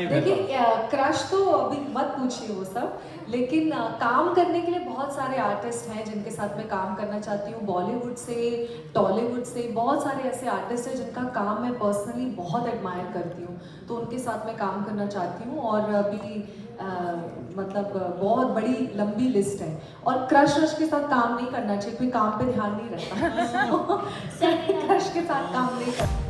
देखिए क्रश तो अभी मत पूछिए वो सब, लेकिन काम करने के लिए बहुत सारे आर्टिस्ट हैं जिनके साथ मैं काम करना चाहती हूँ। बॉलीवुड से, टॉलीवुड से बहुत सारे ऐसे आर्टिस्ट हैं जिनका काम मैं पर्सनली बहुत एडमायर करती हूँ, तो उनके साथ मैं काम करना चाहती हूँ। और अभी मतलब बहुत बड़ी लंबी लिस्ट है। और क्रश रश के साथ काम नहीं करना चाहिए, कोई काम पे ध्यान नहीं रहता। क्रश के साथ काम नहीं करना।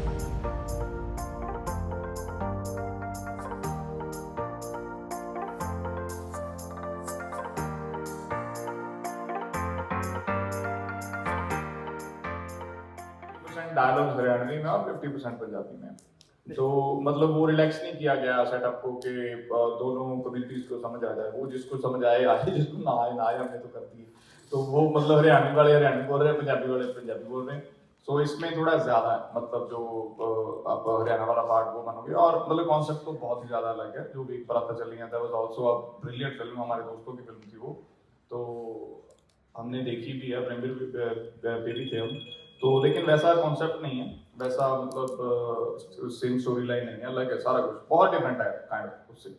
डायलॉग्स हरियाणवी में और 50% पंजाबी में। तो मतलब वो रिलैक्स नहीं किया गया सेटअप को कि दोनों कम्युनिटीज को समझ आ जाए। वो जिसको समझ आए आए, जिसको ना आए ना आए, हमने तो कर दी। तो वो मतलब हरियाणवी वाले हरियाणवी बोल रहे हैं, पंजाबी वाले पंजाबी बोल रहे हैं। सो इसमें थोड़ा ज्यादा है, मतलब जो आप हरियाणा वाला पार्ट वो मानोगे। और मतलब कॉन्सेप्ट तो बहुत ही ज्यादा अलग है। जो भी पराता चली है was also a brilliant film, हमारे दोस्तों की फिल्म थी वो। तो हमने देखी भी है, प्रीमियर पे भी थे हम। तो लेकिन वैसा कॉन्सेप्ट नहीं है, वैसा मतलब सेम स्टोरी लाइन नहीं है, अलग है सारा कुछ, बहुत डिफरेंट है काइंड ऑफ उससे।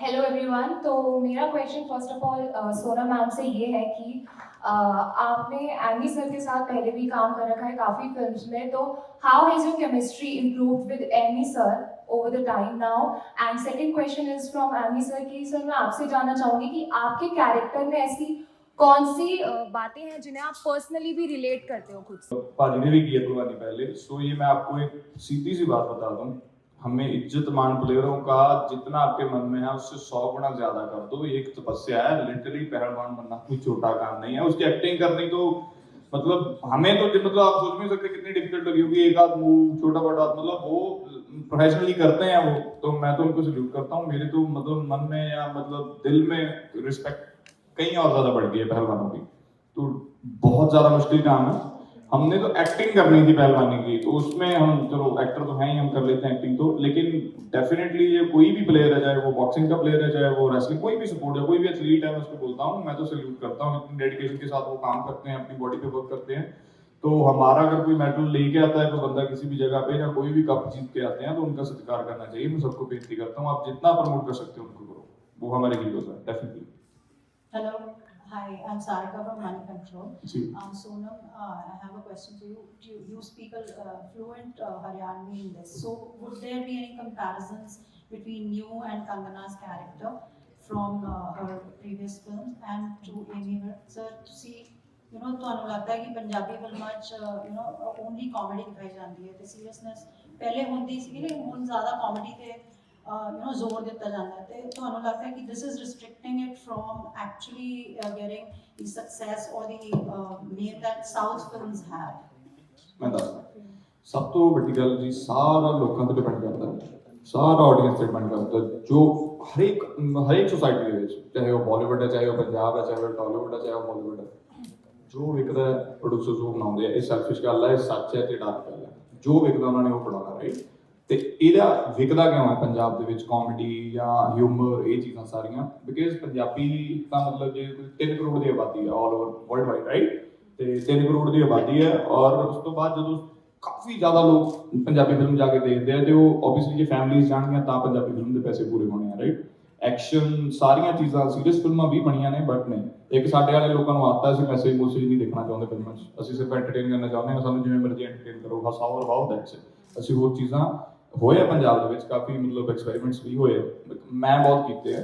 Hello everyone. तो मेरा क्वेश्चन फर्स्ट ऑफ ऑल सोना मैम से ये है कि आपने एमी सर के साथ पहले भी काम कर रखा है काफ़ी फिल्म्स में, तो how has your chemistry improved with Ammy sir over the time now? And second question is from Ammy sir कि सर मैं आपसे जानना चाहूँगी कि आपके कैरेक्टर में ऐसी कौन सी बातें हैं जिन्हें आप पर्सनली भी रिलेट करते हो खुद से? पाजी ने भी किया पुरवानी पहले। सो ये मैं आपको एक सीधी सी बात बता दूं, हमें इज्जतमान प्लेयरों का जितना आपके मन में है उससे 100 गुना ज्यादा कर दो। ये एक तपस्या है, लिटरली पहलवान बनना कोई छोटा काम नहीं है। उसकी एक्टिंग करनी तो मतलब हमें तो मतलब आप सोच नहीं सकते कितनी डिफिकल्ट लगी होगी। एक आध मूव छोटा बड़ा मतलब वो प्रोफेशनली करते हैं वो। तो मैं तो उनको सल्यूट करता हूँ। मेरे तो मतलब मन में या मतलब दिल में रिस्पेक्ट कहीं और ज्यादा बढ़ गई है पहलवानों की। तो बहुत ज्यादा मुश्किल काम है। हमने तो एक्टिंग करनी थी पहलवानी की, तो उसमें हम चलो एक्टर तो हैं ही, हम कर लेते हैं एक्टिंग तो। लेकिन डेफिनेटली ये कोई भी प्लेयर है, चाहे वो बॉक्सिंग का प्लेयर है, चाहे वो रेसलिंग, कोई भी सपोर्ट है, कोई भी एथलीट है, मैं उसको बोलता हूँ, मैं तो सल्यूट करता हूँ। इतनी डेडिकेशन के साथ वो काम करते हैं, अपनी बॉडी पे वर्क करते हैं। तो हमारा अगर कोई मेडल लेके आता है, तो बंदा किसी भी जगह पे या कोई भी कप जीत के आते हैं, तो उनका सत्कार करना चाहिए। मैं सबको बेनती करता हूँ, आप जितना प्रमोट कर सकते हो उनको करो, वो हमारे हीरोज है definitely. Hello, hi, I'm Sarika from Money Control. Sonam, I have a question for you. You speak a fluent Haryanvi in this. So, would there be any comparisons between you and Kangana's character from her previous films and to Amy Wirth? Sir, to see, ਤੁਹਾਨੂੰ ਲੱਗਦਾ ਹੈ ਕਿ ਪੰਜਾਬੀ ਫਿਲਮਾਂ 'ਚ only comedy ਦਿਖਾਈ ਜਾਂਦੀ ਹੈ ਤੇ ਸੀਰੀਅਸਨੈਸ ਪਹਿਲੇ ਹੁੰਦੀ ਸੀ, ਲੇਕਿਨ ਹੁਣ ਜ਼ਿਆਦਾ ਕਾਮੇਡੀ ਤੇ ਜ਼ੋਰ ਦਿੱਤਾ ਜਾਂਦਾ ਹੈ। ਤੇ ਤੁਹਾਨੂੰ ਲੱਗਦਾ ਹੈ ਕਿ this is restricting it from actually getting the success ਔਰ the name that south films have? ਮੈਂ ਦੱਸਦਾ, ਸਭ ਤੋਂ ਵੱਡੀ ਗੱਲ ਜੀ, ਸਾਰਾ ਲੋਕਾਂ ਤੇ ਡਿਪੈਂਡ ਕਰਦਾ ਹੈ, ਸਾਰਾ ਆਡੀਅੰਸ ਤੇ ਡਿਪੈਂਡ ਕਰਦਾ। ਜੋ ਹਰੇਕ ਸੋਸਾਇਟੀ ਦੇ ਵਿੱਚ, ਚਾਹੇ ਉਹ ਬਾਲੀਵੁੱਡ ਹੈ, ਚਾਹੇ ਉਹ ਪੰਜਾਬ ਹੈ, ਚਾਹੇ ਉਹ ਟਾਲੀਵੁੱਡ ਹੈ, ਚਾਹੇ ਉਹ ਬਾਲੀਵੁੱਡ ਹੈ, ਜੋ ਵਿਕਦਾ ਪ੍ਰੋਡਿਊਸਰਸ ਉਹ ਬਣਾਉਂਦੇ ਆ। ਇਹ ਸੈਲਫਿਸ਼ ਗੱਲ ਹੈ, ਇਹ ਸੱਚ ਹੈ ਤੇ ਡਾਰਕ ਗੱਲ ਹੈ। ਜੋ ਵਿਕਦਾ ਉਹਨਾਂ ਨੇ ਉਹ ਬਣਾਉਣਾ, ਰਾਈਟ। ਤੇ ਇਹਦਾ ਵਿਕਦਾ ਕਿਉਂ ਹੈ ਪੰਜਾਬ ਦੇ ਵਿੱਚ ਕਾਮੇਡੀ ਜਾਂ ਹਿਊਮਰ, ਇਹ ਚੀਜ਼ਾਂ ਸਾਰੀਆਂ? ਬਿਕਾਜ਼ ਪੰਜਾਬੀ ਤਾਂ ਮਤਲਬ ਜੇ 3 ਕਰੋੜ ਦੀ ਆਬਾਦੀ ਹੈ all over world wide, right. ਤੇ 3 ਕਰੋੜ ਦੀ ਆਬਾਦੀ ਹੈ, ਔਰ ਉਸ ਤੋਂ ਬਾਅਦ ਜਦੋਂ ਕਾਫੀ ਜ਼ਿਆਦਾ ਲੋਕ ਪੰਜਾਬੀ ਫਿਲਮ ਜਾ ਕੇ ਦੇਖਦੇ ਆ, ਤੇ ਉਹ ਓਬਵੀਅਸਲੀ ਜੇ ਫੈਮਿਲੀਜ਼ ਜਾਣਗੀਆਂ ਤਾਂ ਪੰਜਾਬੀ ਫਿਲਮ ਦੇ ਪੈਸੇ ਪੂਰੇ ਹੋਣੇ ਆ, ਰਾਈਟ। ਐਕਸ਼ਨ ਸਾਰੀਆਂ ਚੀਜ਼ਾਂ, ਸੀਰੀਅਸ ਫਿਲਮਾਂ ਵੀ ਬਣੀਆਂ ਨੇ, ਬਟ ਨਹੀਂ, ਇੱਕ ਸਾਡੇ ਵਾਲੇ ਲੋਕਾਂ ਨੂੰ ਆਦਤ ਹੈ, ਅਸੀਂ ਮੈਸੇਜ ਮੂਸੇਜ ਨਹੀਂ ਦੇਖਣਾ ਚਾਹੁੰਦੇ ਫਿਲਮਾਂ 'ਚ। ਅਸੀਂ ਸਿਰਫ ਐਂਟਰਟੇਨ ਕਰਨਾ ਚਾਹੁੰਦੇ ਹਾਂ, ਸਾਨੂੰ ਜਿਵੇਂ ਮਰਜ਼ੀ ਐਂਟਰਟੇਨ ਕਰੋ, ਹਸਾਓ ਰਵਾਓ, ਦੈਟਸ ਇਟ। ਅਸੀਂ ਹੋਰ ਚੀਜ਼ਾਂ ਹੋਏ ਪੰਜਾਬ ਦੇ ਵਿੱਚ ਕਾਫੀ ਮਤਲਬ ਐਕਸਪੈਰੀਮੈਂਟਸ ਵੀ ਹੋਏ, ਮੈਂ ਬਹੁਤ ਕੀਤੇ ਆ।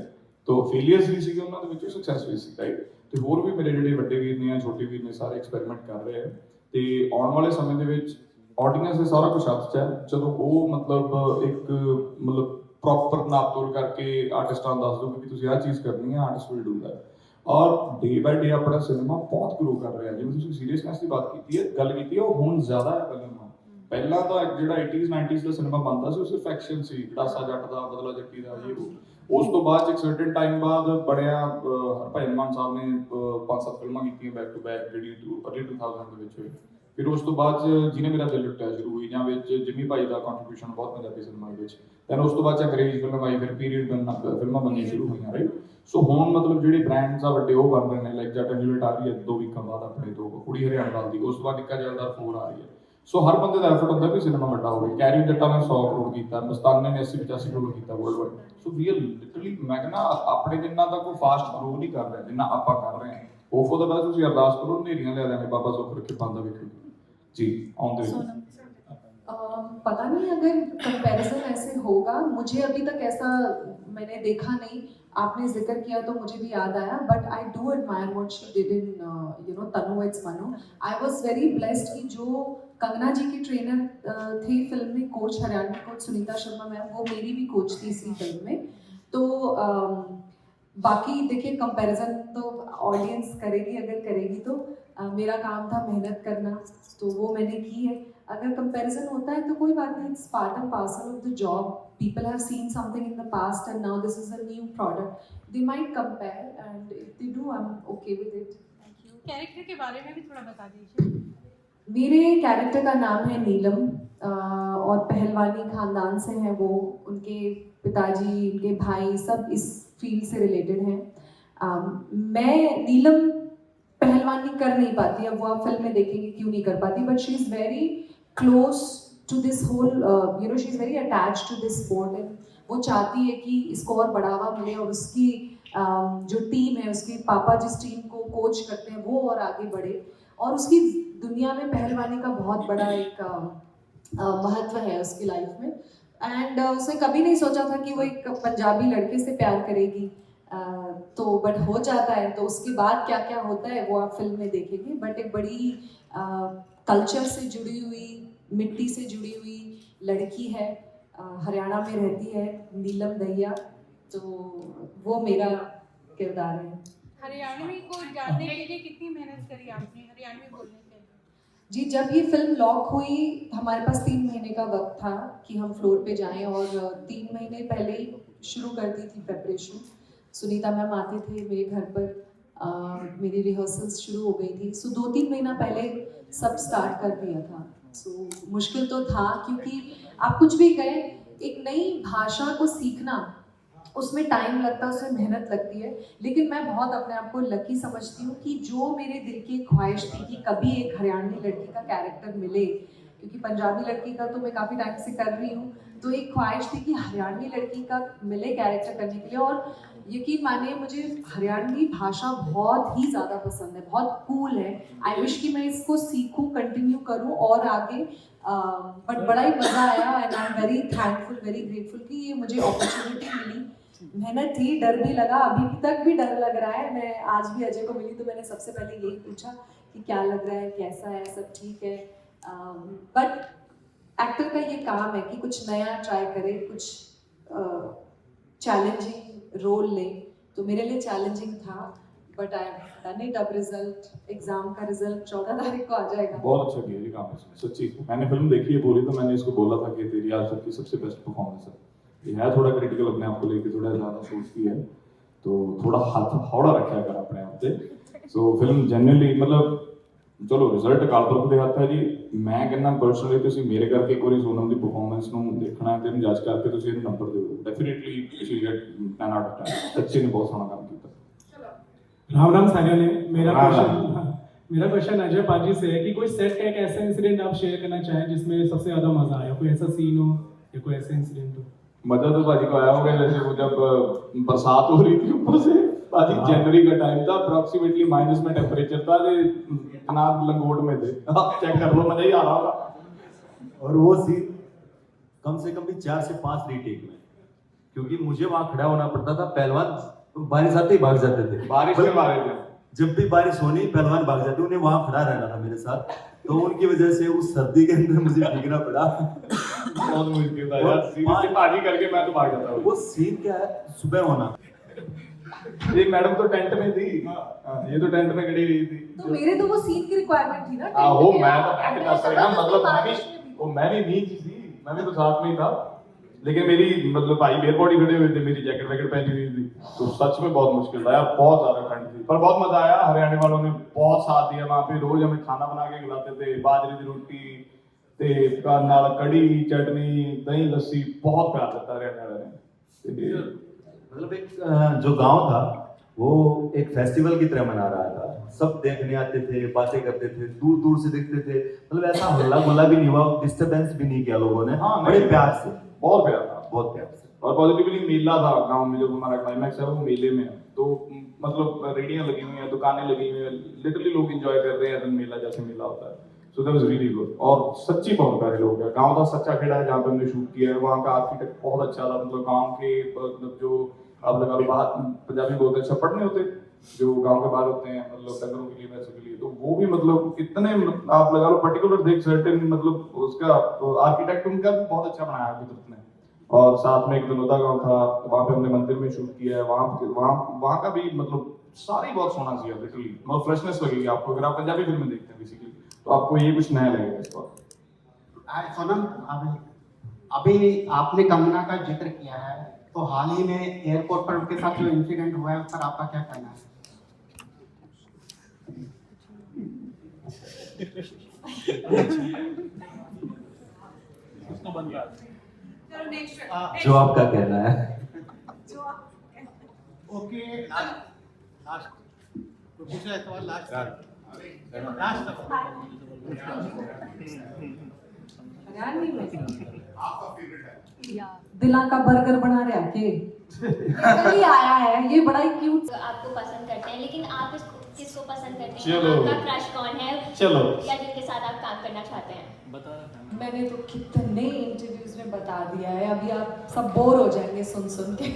ਤੋ ਫੇਲੀਅਰਸ ਵੀ ਸੀਗੇ ਉਹਨਾਂ ਦੇ ਵਿੱਚ, ਸਕਸੈਸ ਵੀ ਸੀ, ਰਾਈਟ। ਤੇ ਹੋਰ ਵੀ ਮੇਰੇ ਜਿਹੜੇ ਵੱਡੇ ਵੀਰ ਨੇ ਜਾਂ ਛੋਟੇ ਵੀਰ ਨੇ, ਸਾਰੇ ਐਕਸਪੈਰੀਮੈਂਟ ਕਰ ਰਹੇ ਆ। ਤੇ ਆਉਣ ਵਾਲੇ ਸਮੇਂ ਦੇ ਵਿੱਚ ਆਡੀਅੰਸ ਦੇ ਸਾਰਾ ਕੁਝ ਹੱਥ 'ਚ ਹੈ। ਜਦੋਂ ਉਹ ਮਤਲਬ ਇੱਕ ਮਤਲਬ ਪ੍ਰੋਪਰ ਨਾਪ ਤੋਲ ਕਰਕੇ ਆਰਟਿਸਟਾਂ ਨੂੰ ਦੱਸ ਦੋਗੇ ਕਿ ਤੁਸੀਂ ਆਹ ਚੀਜ਼ ਕਰਨੀ ਹੈ, ਆਰਟਿਸਟ ਵਿਲ ਡੂ ਦੈਟ। ਔਰ ਡੇ ਬਾਈ ਡੇ ਆਪਣਾ ਸਿਨੇਮਾ ਬਹੁਤ ਗਰੋ ਕਰ ਰਿਹਾ। ਜਿਵੇਂ ਤੁਸੀਂ ਸੀਰੀਅਸਨੈਸ ਦੀ ਬਾਤ ਕੀਤੀ ਹੈ, ਗੱਲ ਕੀਤੀ ਹੈ, ਉਹ ਹੁਣ ਜ਼ਿਆਦਾ ਹੈ ਪਹਿਲਾਂ ਨਾਲੋਂ। ਪਹਿਲਾਂ ਤਾਂ ਜਿਹੜਾ 80s 90s ਦਾ ਸਿਨੇਮਾ ਬਣਦਾ ਸੀ, ਉਹ ਸਿਰਫ ਐਕਸ਼ਨ ਸੀ, ਗੜਾਸਾ ਜੱਟ ਦਾ, ਬਦਲਾ ਜੱਟੀ ਦਾ, ਇਹ ਉਹ। ਉਸ ਤੋਂ ਬਾਅਦ ਇੱਕ ਸਰਟਨ ਟਾਈਮ ਬਾਅਦ ਬਣਿਆ, ਹਰਭਜਨ ਮਾਨ ਸਾਹਿਬ ਨੇ 5-7 ਫਿਲਮਾਂ ਕੀਤੀਆਂ ਬੈਕ ਟੂ ਬੈਕ, ਜਿਹੜੀ ਅਰਲੀ 2000 ਦੇ ਵਿੱਚ ਹੋਈ। ਫਿਰ ਉਸ ਤੋਂ ਬਾਅਦ ਜਿਹਨੇ ਮੇਰਾ ਦਿਲ ਲੁੱਟਿਆ ਸ਼ੁਰੂ ਹੋਈ, ਜਾਂ ਵਿੱਚ ਜਿਮੀ ਭਾਈ ਦਾ ਕੰਟਰੀਬਿਊਸ਼ਨ ਬਹੁਤ ਪੰਜਾਬੀ ਸਿਨੇਮਾ ਦੇ ਵਿੱਚ। ਦੈਨ ਉਸ ਤੋਂ ਬਾਅਦ ਅੰਗਰੇਜ਼ ਫਿਲਮ ਆਈ, ਫਿਰ ਪੀਰੀਅਡ ਫਿਲਮਾਂ ਬਣਨੀਆਂ ਸ਼ੁਰੂ ਹੋਈਆਂ, ਰਾਈਟ। ਸੋ ਹੁਣ ਮਤਲਬ ਜਿਹੜੇ ਬ੍ਰਾਂਡਸ ਆ ਵੱਡੇ, ਉਹ ਬਣ ਰਹੇ ਨੇ। ਲਾਈਕ ਜੱਟ ਐਂਜਲਟ ਆ ਰਹੀ ਹੈ 2 ਵੀਕਾਂ ਬਾਅਦ ਆਪਣੇ ਤੋਂ, ਕੁੜੀ ਹਰਿਆਣਾ ਵਾਲ ਦੀ। ਉਸ ਤੋਂ ਬਾਅਦ ਨਿੱਕਾ ਜੈਲਦਾਰ 4 ਆ ਰਹੀ ਹੈ। ਸੋ ਹਰ ਬੰਦੇ ਦਾ ਐਫਰਟ ਹੁੰਦਾ ਵੀ ਸਿਨੇਮਾ ਵੱਡਾ ਹੋਵੇ। ਕੈਰੀ ਜੱਟਾ ਨੇ 100 ਕਰੋੜ ਕੀਤਾ, ਮਸਤਾਨੇ ਨੇ 80-85 ਕਰੋੜ ਕੀਤਾ world wide. So we are literally, ਮੈਂ ਕਹਿੰਦਾ ਆਪਣੇ ਜਿੰਨਾ ਤਾਂ ਕੋਈ ਫਾਸਟ ਗਰੋ ਨਹੀਂ ਕਰ ਰਿਹਾ ਜਿੰਨਾ ਆਪਾਂ ਕਰ ਰਹੇ ਹਾਂ। ਹੋਪ ਫॉर द बेस्ट, ਤੁਸੀਂ ਅਰਦਾਸ ਕਰੋ ਨੇਰੀਆਂ ਲਿਆ ਦੇਣੇ ਬਾਬਾ ਸੁੱਖ ਰੱਖੇ ਬੰਦਾ ਵੇਖੋ ਜੀ ਆਉਂਦੇ Sonam. पता नहीं अगर कंपैरिजन ऐसे होगा, मुझे अभी तक ऐसा मैंने देखा नहीं। आपने जिक्र किया तो मुझे भी याद आया, but I do admire what she did in Tanu it's Manu. I was very blessed कि जो कंगना जी की ट्रेनर थे फिल्म में, coach Haryanvi coach Sunita Sharma ma'am, वो मेरी भी कोच थी इसी फिल्म में। तो बाकी देखिए कंपैरिजन तो ऑडियंस करेगी, अगर करेगी तो मेरा काम था मेहनत करना, तो वो मैंने की है। अगर कंपैरिजन होता है तो कोई बात नहीं, it's part and parcel of the job. People have seen something in the past and now this is a new product, they might compare and if they do I am okay with it. Thank you. Character के बारे में भी थोड़ा बता दीजिए। मेरे character का नाम है नीलम और पहलवानी खानदान से हैं वो। उनके पिताजी, उनके भाई सब इस फील्ड से रिलेटेड हैं। मैं नीलम पहलवानी कर नहीं पाती, अब वो आप फिल्म में देखेंगे क्यों नहीं कर पाती, but she is very close to this whole, she is very attach to this sport and वो चाहती है कि इसको और बढ़ावा मिले और उसकी जो टीम है, उसके पापा जिस टीम को कोच करते हैं वो और आगे बढ़े। और उसकी दुनिया में पहलवानी का बहुत बड़ा एक महत्व है उसकी लाइफ में। एंड उसने कभी नहीं सोचा था कि वो एक पंजाबी लड़के से प्यार करेगी, तो बट हो जाता है। तो उसके बाद क्या क्या होता है वो आप फिल्म में देखेंगे। बट एक बड़ी कल्चर से जुड़ी हुई, मिट्टी से जुड़ी हुई लड़की है, हरियाणा में रहती है, नीलम दहिया, तो वो मेरा किरदार है। हरियाणवी को जानने के लिए कितनी मेहनत करी आपने हरियाणवी बोलने के लिए? जी, जब ये फिल्म लॉक हुई हमारे पास 3 महीने का वक्त था कि हम फ्लोर पे जाएं, और 3 महीने पहले ही शुरू कर दी थी प्रेपरेशन। सुनीता मैम आते थे मेरे घर पर, मेरी रिहर्सल्स शुरू हो गई थी। सो 2-3 महीना पहले सब स्टार्ट कर दिया था। सो मुश्किल तो था, क्योंकि आप कुछ भी करें, एक नई भाषा को सीखना उसमें टाइम लगता है, उसमें मेहनत लगती है। लेकिन मैं बहुत अपने आप को लकी समझती हूँ कि जो मेरे दिल की ख्वाहिश थी कि कभी एक हरियाणवी लड़की का कैरेक्टर मिले, क्योंकि पंजाबी लड़की का तो मैं काफ़ी टाइम से कर रही हूँ, तो एक ख्वाहिश थी कि हरियाणवी लड़की का मिले कैरेक्टर करने के लिए। और यकीन मानिए मुझे हरियाणवी भाषा बहुत ही ज़्यादा पसंद है, बहुत कूल है। आई विश कि मैं इसको सीखूं, कंटिन्यू करूं और आगे। बट बड़ा ही मज़ा आया and I am very thankful, very grateful कि ये मुझे अपॉर्चुनिटी मिली। मेहनत थी, डर भी लगा, अभी तक भी डर लग रहा है। मैं आज भी अजय को मिली तो मैंने सबसे पहले यही पूछा कि क्या लग रहा है, कैसा है, सब ठीक है। बट एक्टर का ये काम है कि कुछ नया ट्राई करे, कुछ चैलेंजिंग रोल ले। तो मेरे लिए चैलेंजिंग था, बट आई डन इट। अब रिजल्ट, एग्जाम का रिजल्ट 14 तारीख को आ जाएगा। बहुत अच्छा किया जी काम है सच्ची। मैंने फिल्म देखी है पूरी, तो मैंने इसको बोला था कि तेरी आज तक की सबसे बेस्ट परफॉर्मेंस है। ये है थोड़ा क्रिटिकल अपने आप को लेके, थोड़ा ज़्यादा सोचती है, तो थोड़ा हाथ हौड़ा रखा कर अपने आप से। सो फिल्म जेन्युइनली मतलब चलो रिजल्ट काल पुरख दे हत्थ है जी। मैं कहना पर्सनली तुसीं मेरे करके एक बारी सोनम दी परफॉर्मेंस नूं देखना है, ते जज करके तुसीं इहनूं नंबर दिओ। डेफिनेटली तुसीं गेट 10 आउट ऑफ 10। सच्ची ने बहुत सोहना काम किया। राम राम सानिया ने। राम मेरा क्वेश्चन अजय पाजी से है कि कोई सेट का एक ऐसा इंसिडेंट आप शेयर करना चाहें जिसमें सबसे ज्यादा मजा आया, कोई ऐसा सीन हो या कोई ऐसा इंसिडेंट हो? मजा तो भाजी को आया होगा, जैसे वो जब बरसात हो रही थी ऊपर से, भाजी जनवरी का टाइम था, अप्रॉक्सीमेटली माइनस में टेम्परेचर था, इतना लंगोट में थे। आप चेक कर लो, मजा ही आ रहा होगा। और वो सीन कम से कम भी 4 से 5 रीटेक में, क्योंकि मुझे वहां खड़ा होना पड़ता था। पहलवान बारिश आते ही भाग जाते थे, बारिश में मारे थे। जब भी बारिश होनी पहलवान भाग जाते, उन्हें वहां खड़ा रहना था मेरे साथ। तो उनकी वजह से उस सर्दी के अंदर मुझे भीगना पड़ा। बहुत मुश्किल था यार, सीरियसली भाजी करके मैं तो भाग जाता हूँ। वो सीन क्या है, सुबह होना। ये मैडम तो टेंट में थी, ये तो टेंट में खड़ी हुई थी। तो मेरे तो वो सीन की रिक्वायरमेंट थी ना। वो मैं तो एक्ट कर सकता, मतलब मैं भी नीच थी, मैं भी तो साथ में ही था। लेकिन मेरी मतलब भाई बेयर बॉडी खड़े हुए थे, मेरी जैकेट वैकेट पहनी हुई थी, तो सच में बहुत मुश्किल था यार, बहुत ज्यादा ठंड थी। पर बहुत मजा आया, हरियाणा वालों ने बहुत साथ दिया। वहाँ पे रोज हमें खाना बना के खिलाते थे, बाजरे की रोटी ते नाल कड़ी चटनी दही लस्सी, बहुत प्यार करता हरियाणा वाले ने। मतलब एक जो गांव था वो एक फेस्टिवल की तरह मना रहा था। सब देखने आते थे, बातें करते थे, दूर दूर से देखते थे, मतलब ऐसा हल्ला गुल्ला भी नहीं हुआ, डिस्टरबेंस भी नहीं किया लोगों ने। हाँ, बड़े नहीं। प्यार से, बहुत प्यार था। बहुत प्यार से। और पॉजिटिवली मेला था गांव में, जो हमारा क्लाइमैक्स है वो मेले में है, तो मतलब रेडियां लगी हुई हैं, दुकानें लगी हुई हैं, लिटरली लोग एंजॉय कर रहे हैं मेला जैसे मेला होता है। So that was really good. और सच्ची बहुत प्यारे लोग हैं। गांव था सच्चा खेड़ा है जहाँ पे हमने शूट किया है, वहाँ का आर्किटेक्ट बहुत अच्छा था। मतलब गांव के मतलब जो आप लगा लो बाहर पंजाबी बोलते हैं छप्पड़ नहीं होते जो गांव के बाहर होते हैं, मतलब डंगरों के लिए वैसे के लिए, तो वो भी मतलब इतने आप लगा लो पर्टिकुलर देख सर्टेन मतलब उसका आर्किटेक्ट उनका भी बहुत अच्छा बनाया है कुदरत ने। और साथ में एक दलोदा गांव था, वहाँ पे हमने मंदिर में शूट किया है। वहाँ का भी मतलब सारी बहुत सोना सी है लिटरली, मतलब फ्रेशनेस लगेगी आपको अगर आप पंजाबी फिल्में देखते हैं बेसिकली, तो आपको ये कुछ नया लगेगा इस बार। सोनम, अभी आपने कंगना का जिक्र किया है, तो हाल ही में एयरपोर्ट पर उनके साथ जो इंसिडेंट हुआ है उस पर आपका क्या कहना है? चलो नेक्स्ट जो आपका कहना है। ओके, लास्ट दूसरा सवाल लास्ट हरियाणवी में दिला का बर्गर बना रहा के कल आया है, ये बड़ा ही क्यूट। आपको पसंद करते हैं, लेकिन आप किसको पसंद करते हैं? चलो। आपका क्रश कौन है? चलो। या जिनके साथ आप काम करना चाहते हैं? मैंने तो कितने इंटरव्यूज में बता दिया है, अभी आप सब बोर हो जाएंगे सुन सुन के।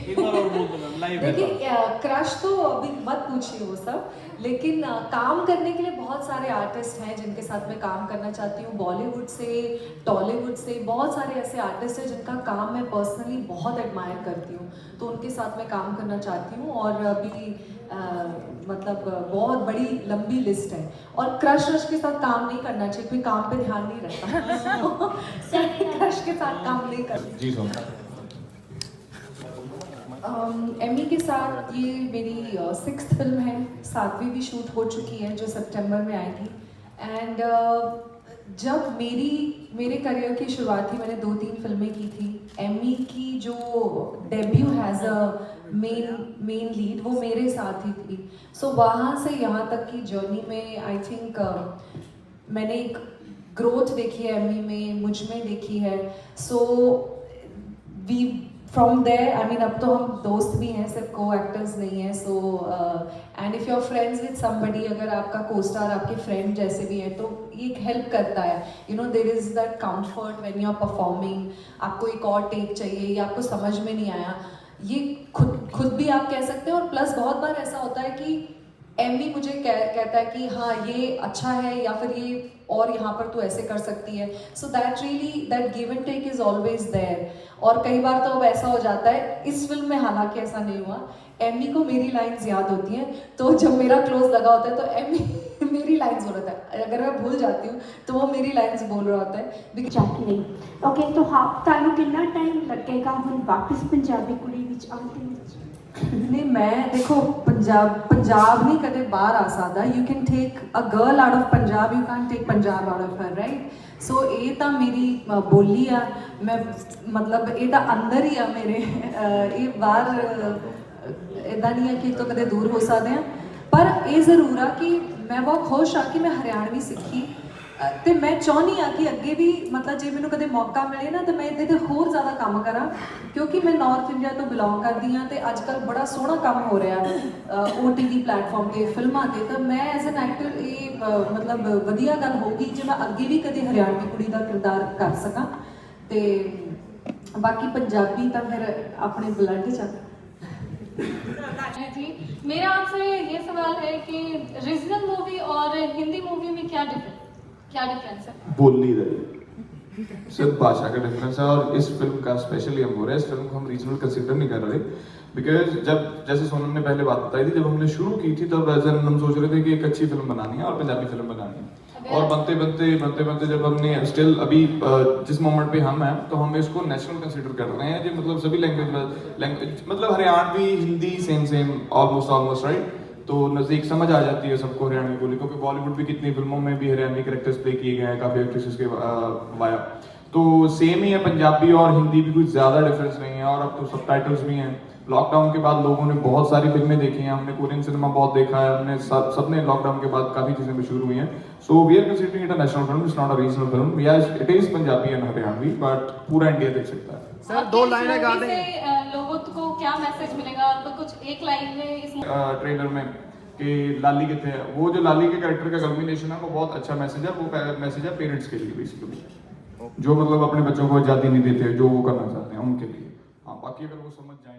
देखिए क्रश तो अभी मत पूछिए वो सब, लेकिन काम करने के लिए बहुत सारे आर्टिस्ट हैं जिनके साथ मैं काम करना चाहती हूँ। बॉलीवुड से, टॉलीवुड से बहुत सारे ऐसे आर्टिस्ट हैं जिनका काम मैं पर्सनली बहुत एडमायर करती हूँ, तो उनके साथ मैं काम करना चाहती हूँ। और अभी मतलब बहुत बड़ी लंबी लिस्ट है। और क्रश के साथ काम नहीं करना चाहिए, कोई काम पे ध्यान नहीं रखता। क्रश के साथ काम नहीं करना। जी सोना। एमी के साथ ये मेरी 6th फिल्म है, 7वीं भी शूट हो चुकी है जो सितंबर में आएगी। एंड जब मेरे करियर की शुरुआत थी, मैंने 2-3 फिल्में की थी। एमी की जो debut has a main lead वो मेरे साथ ही थी। सो वहाँ से यहाँ तक की जर्नी में आई थिंक मैंने एक ग्रोथ देखी है एमी में, मुझ में देखी है। So we from there, I mean अब तो हम दोस्त भी हैं, सिर्फ को एक्टर्स नहीं हैं। So and if you are friends with somebody, अगर आपका को स्टार आपके फ्रेंड जैसे भी है, तो ये एक हेल्प करता है। You know there is that comfort when you are performing, आपको एक और टेक चाहिए या आपको समझ में नहीं आया, ये खुद भी आप कह सकते हैं। और प्लस बहुत बार ऐसा होता है कि एमी मुझे कहता है कि हाँ ये अच्छा है, या फिर ये और यहाँ पर तू ऐसे कर सकती है। So that really that give and take is always there. और कई बार तो अब ऐसा हो जाता है, इस फिल्म में हालांकि ऐसा नहीं हुआ, एमी को मेरी लाइंस याद होती हैं, तो जब मेरा क्लोज लगा होता है तो एमी मेरी लाइंस बोल रहा है, अगर मैं भूल जाती हूँ तो वो मेरी लाइंस बोल रहा होता है। जाती नहीं। ओके, तो हाँ ਤੁਹਾਨੂੰ ਕਿੰਨਾ ਟਾਈਮ ਲੱਗੇਗਾ ਹੁਣ ਵਾਪਸ ਪੰਜਾਬੀ ਕੁੜੀ ਵਿੱਚ ਆਉਣ ਦੇ ਵਿੱਚ? नहीं, मैं देखो पंजाब नहीं कदे बाहर आ सकता। You can take a girl out of Punjab, you can take Punjab out of her, right. So ये तो मेरी बोली आ, मैं मतलब ये तो अंदर ही आ मेरे, ये बाहर इदा नहीं है कि तो कदे दूर हो सकते हैं। पर ये जरूर आ कि मैं बहुत खुश हाँ कि मैं हरियाणवी सीखी, ਤੇ मैं चाहनी हाँ कि अगे भी मतलब जे मैंने कदे मौका मिले ना तो मैं ਇਹਦੇ ਤੇ ਹੋਰ ਜ਼ਿਆਦਾ ਕੰਮ ਕਰਾਂ, क्योंकि मैं नॉर्थ इंडिया तो बिलोंग करती हाँ। तो अजकल बड़ा सोहना काम हो रहा OTT प्लेटफॉर्म ते फिल्मां ते, तो मैं एज एन एक्टर ये मतलब वधिया गल होगी जे मैं अगे भी कदे हरियाणवी कुड़ी का किरदार कर सकां। ते बाकी पंजाबी तो फिर अपने ब्लड च जी। मेरा आपसे ये सवाल है कि रीजनल मूवी और हिंदी मूवी में क्या डिफरेंस है? बोल नहीं रहे, सिर्फ भाषा का डिफरेंस है। और इस फिल्म का स्पेशली हम बोल रहे हैं, इस फिल्म को हम रीजनल कंसिडर नहीं कर रहे, बिकॉज जब जैसे सोनम ने पहले बात बताई थी, जब हमने शुरू की थी तब हम सोच रहे थे कि एक अच्छी फिल्म बनानी है और पंजाबी फिल्म बनानी है। और बनते जब हमने स्टिल अभी जिस मोमेंट पे हम हैं, तो हम इसको नेशनल कंसिडर कर रहे हैं, जो मतलब सभी लैंग्वेज मतलब Haryanvi Hindi same almost right, तो नज़दीक समझ आ जाती है सबको हरियाणवी बोली, क्योंकि बॉलीवुड भी कितनी फिल्मों में भी हरियाणवी कैरेक्टर्स प्ले किए गए हैं काफ़ी एक्ट्रेसेस के वाया। तो सेम ही है, पंजाबी और हिंदी भी कुछ ज़्यादा डिफरेंस नहीं है, और अब तो सबटाइटल्स भी हैं। लॉकडाउन के बाद लोगों ने बहुत सारी फिल्में देखी हैं, हमने कोरियन सिनेमा बहुत देखा है, हमने सबने लॉकडाउन के बाद काफ़ी चीज़ें मशहूर हुई हैं। So we are considering it a national film, it's not a regional film. Yes it is Punjabi and Haryanvi, but पूरा इंडिया देख सकता है। सर 2 लाइनें गा दें, लोगों को क्या मैसेज मिलेगा? तो कुछ एक लाइन में इस ट्रेलर में कि लाली कितने है, वो जो लाली के कैरेक्टर का कल्मिनेशन है वो बहुत अच्छा मैसेज है। वो मैसेज है पेरेंट्स के लिए बेसिकली, जो मतलब अपने बच्चों को आज़ादी नहीं देते, जो वो करना चाहते हैं उनके लिए। हाँ, बाकी अगर वो समझ जाए